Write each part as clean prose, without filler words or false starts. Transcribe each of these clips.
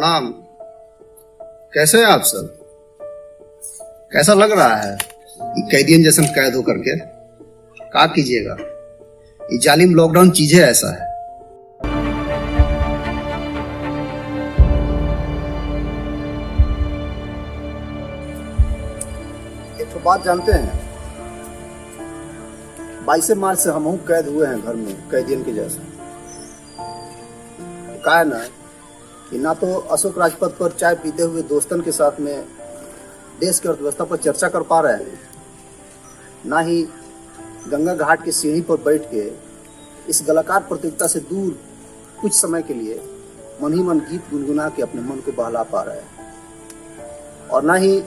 प्रणाम। कैसे हैं आप सब? कैसा लग रहा है कैदियन जैसन कैद होकर के? क्या कीजिएगा, ये जालिम लॉकडाउन चीजें ऐसा है। एक तो बात जानते हैं, 22 मार्च से हम कैद हुए हैं घर में कैदियन के जैसा। क्या है ना कि ना तो अशोक राजपथ पर चाय पीते हुए दोस्तन के साथ में देश की अर्थव्यवस्था पर चर्चा कर पा रहे हैं, ना ही गंगा घाट की सीढ़ी पर बैठ के इस गलाकार प्रतियोगिता से दूर कुछ समय के लिए मन ही मन गीत गुनगुना के अपने मन को बहला पा रहे हैं, और ना ही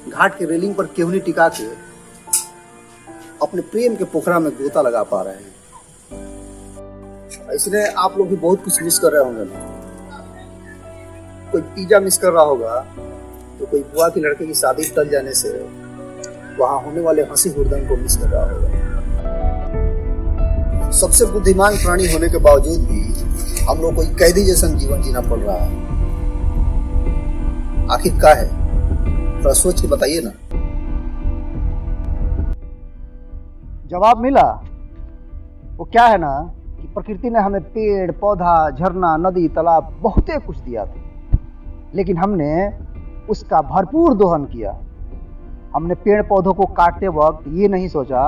घाट के रेलिंग पर केहूनी टिका के अपने प्रेम के पोखरा में गोता लगा पा रहे हैं। इसलिए आप लोग भी बहुत कुछ मिस कर रहे होंगे ना। कोई पिज्जा मिस कर रहा होगा, तो कोई बुआ की लड़के की शादी टल जाने से वहां होने वाले हंसी हुड़दंग को मिस कर रहा होगा। सबसे बुद्धिमान प्राणी होने के बावजूद भी हम लोग को कैदी जैसा जीवन जीना पड़ रहा है। आखिर क्या है, थोड़ा सोच के बताइए ना। जवाब मिला। वो क्या है ना कि प्रकृति ने हमें पेड़ पौधा झरना नदी तालाब बहुत कुछ दिया था, लेकिन हमने उसका भरपूर दोहन किया। हमने पेड़ पौधों को काटते वक्त ये नहीं सोचा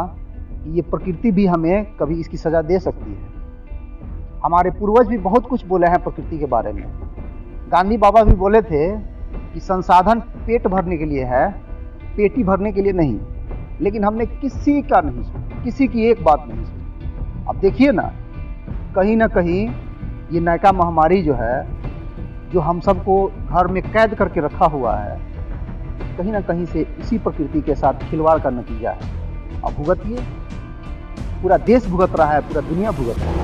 कि ये प्रकृति भी हमें कभी इसकी सजा दे सकती है। हमारे पूर्वज भी बहुत कुछ बोले हैं प्रकृति के बारे में। गांधी बाबा भी बोले थे कि संसाधन पेट भरने के लिए है, पेटी भरने के लिए नहीं। लेकिन हमने किसी का नहीं सुना, किसी की एक बात नहीं सुनी। अब देखिए ना कहीं ये नैका महामारी जो है, जो हम सबको घर में कैद करके रखा हुआ है, कहीं ना कहीं से इसी प्रकृति के साथ खिलवाड़ का नतीजा है। अब भुगतिए, पूरा देश भुगत रहा है, पूरा दुनिया भुगत रहा है।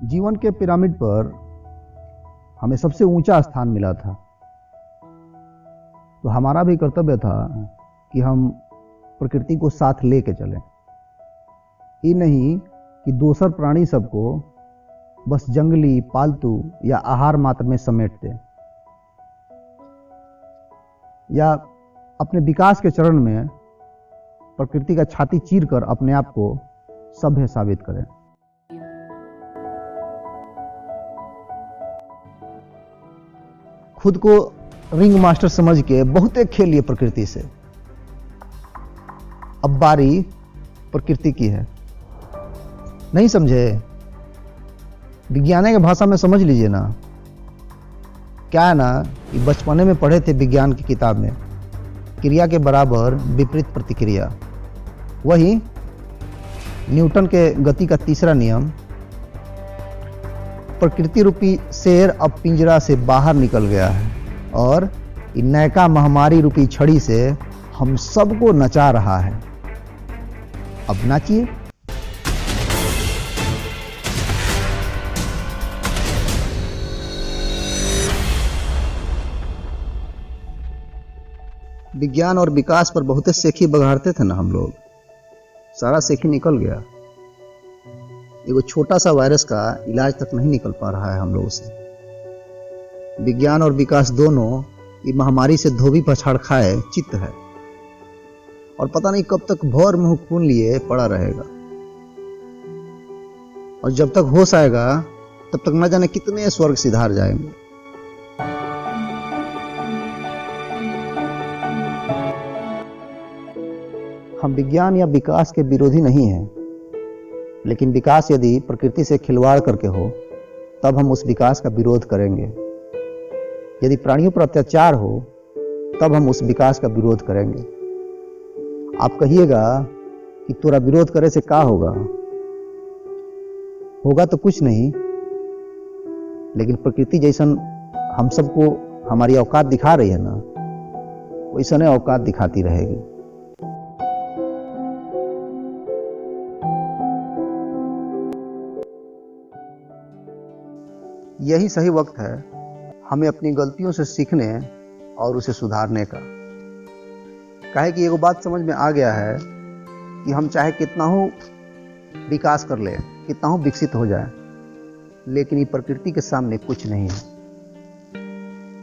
जीवन के पिरामिड पर हमें सबसे ऊंचा स्थान मिला था, तो हमारा भी कर्तव्य था कि हम प्रकृति को साथ लेके चलें। ये नहीं कि दूसर प्राणी सबको बस जंगली पालतू या आहार मात्र में समेट दें, या अपने विकास के चरण में प्रकृति का छाती चीर कर अपने आप को सभ्य साबित करें। खुद को रिंग मास्टर समझ के बहुते खेल लिए प्रकृति से। अब बारी प्रकृति की है। नहीं समझे? विज्ञान की भाषा में समझ लीजिए ना। क्या है ना कि बचपने में पढ़े थे विज्ञान की किताब में, क्रिया के बराबर विपरीत प्रतिक्रिया। वही न्यूटन के गति का तीसरा नियम। प्रकृति रूपी शेर अब पिंजरा से बाहर निकल गया है और नैका महामारी रूपी छड़ी से हम सबको नचा रहा है। अब नाचिए। विज्ञान और विकास पर बहुत सेखी बघाड़ते थे ना हम लोग, सारा सेखी निकल गया। एगो छोटा सा वायरस का इलाज तक नहीं निकल पा रहा है हम लोगों से। विज्ञान और विकास दोनों ये महामारी से धोबी पछाड़ खाए चित्त है, और पता नहीं कब तक भौर मुंह खून लिए पड़ा रहेगा। और जब तक होश आएगा तब तक न जाने कितने स्वर्ग सिधार जाएंगे। हम विज्ञान या विकास के विरोधी नहीं हैं, लेकिन विकास यदि प्रकृति से खिलवाड़ करके हो तब हम उस विकास का विरोध करेंगे। यदि प्राणियों पर अत्याचार हो तब हम उस विकास का विरोध करेंगे। आप कहिएगा कि तोरा विरोध करे से क्या होगा? होगा तो कुछ नहीं, लेकिन प्रकृति जैसन हम सबको हमारी औकात दिखा रही है ना, वैसने औकात दिखाती रहेगी। यही सही वक्त है हमें अपनी गलतियों से सीखने और उसे सुधारने का। काहे कि एगो बात समझ में आ गया है कि हम चाहे कितना हो विकास कर ले, कितना हो विकसित हो जाए, लेकिन ये प्रकृति के सामने कुछ नहीं है।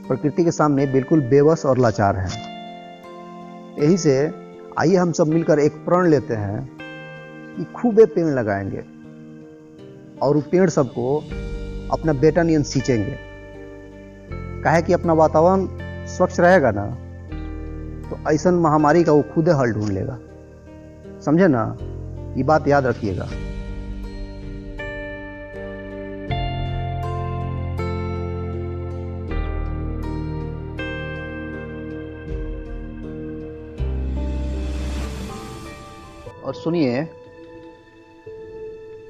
प्रकृति के सामने बिल्कुल बेबस और लाचार है। यही से आइए हम सब मिलकर एक प्रण लेते हैं कि खूबे पेड़ लगाएंगे और वो पेड़ सबको अपना बेटा नियन सींचेंगे। काहे कि अपना वातावरण स्वच्छ रहेगा ना, तो ऐसा महामारी का वो खुदे हल ढूंढ लेगा। समझे ना, ये बात याद रखिएगा। और सुनिए,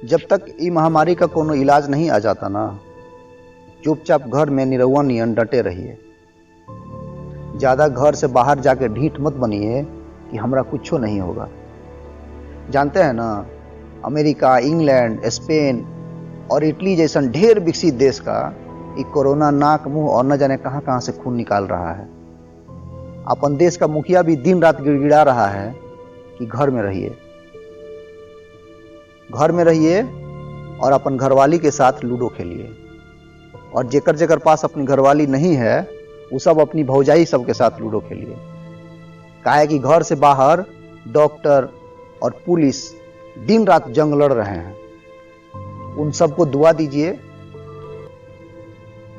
जब तक ये महामारी का कोनो इलाज नहीं आ जाता ना, चुपचाप घर में निरहुआ नियन डटे रहिए। ज़्यादा घर से बाहर जाके ढीठ मत बनिए कि हमरा कुछ नहीं होगा। जानते हैं ना, अमेरिका, इंग्लैंड, स्पेन और इटली जैसा ढेर विकसित देश का ये कोरोना नाक, मुंह और न जाने कहां कहां से खून निकाल रहा है। अपन देश का मुखिया भी दिन रात गिड़गिड़ा रहा है कि घर में रहिए, घर में रहिए और अपन घरवाली के साथ लूडो खेलिए। और जेकर जेकर पास अपनी घरवाली नहीं है, वो सब अपनी भौजाई सबके साथ लूडो खेलिए। काहे कि घर से बाहर डॉक्टर और पुलिस दिन रात जंग लड़ रहे हैं। उन सबको दुआ दीजिए।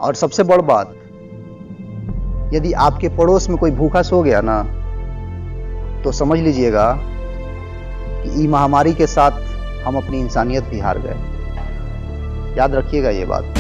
और सबसे बड़ बात, यदि आपके पड़ोस में कोई भूखा सो गया ना, तो समझ लीजिएगा कि ई महामारी के साथ हम अपनी इंसानियत भी हार गए। याद रखिएगा ये बात।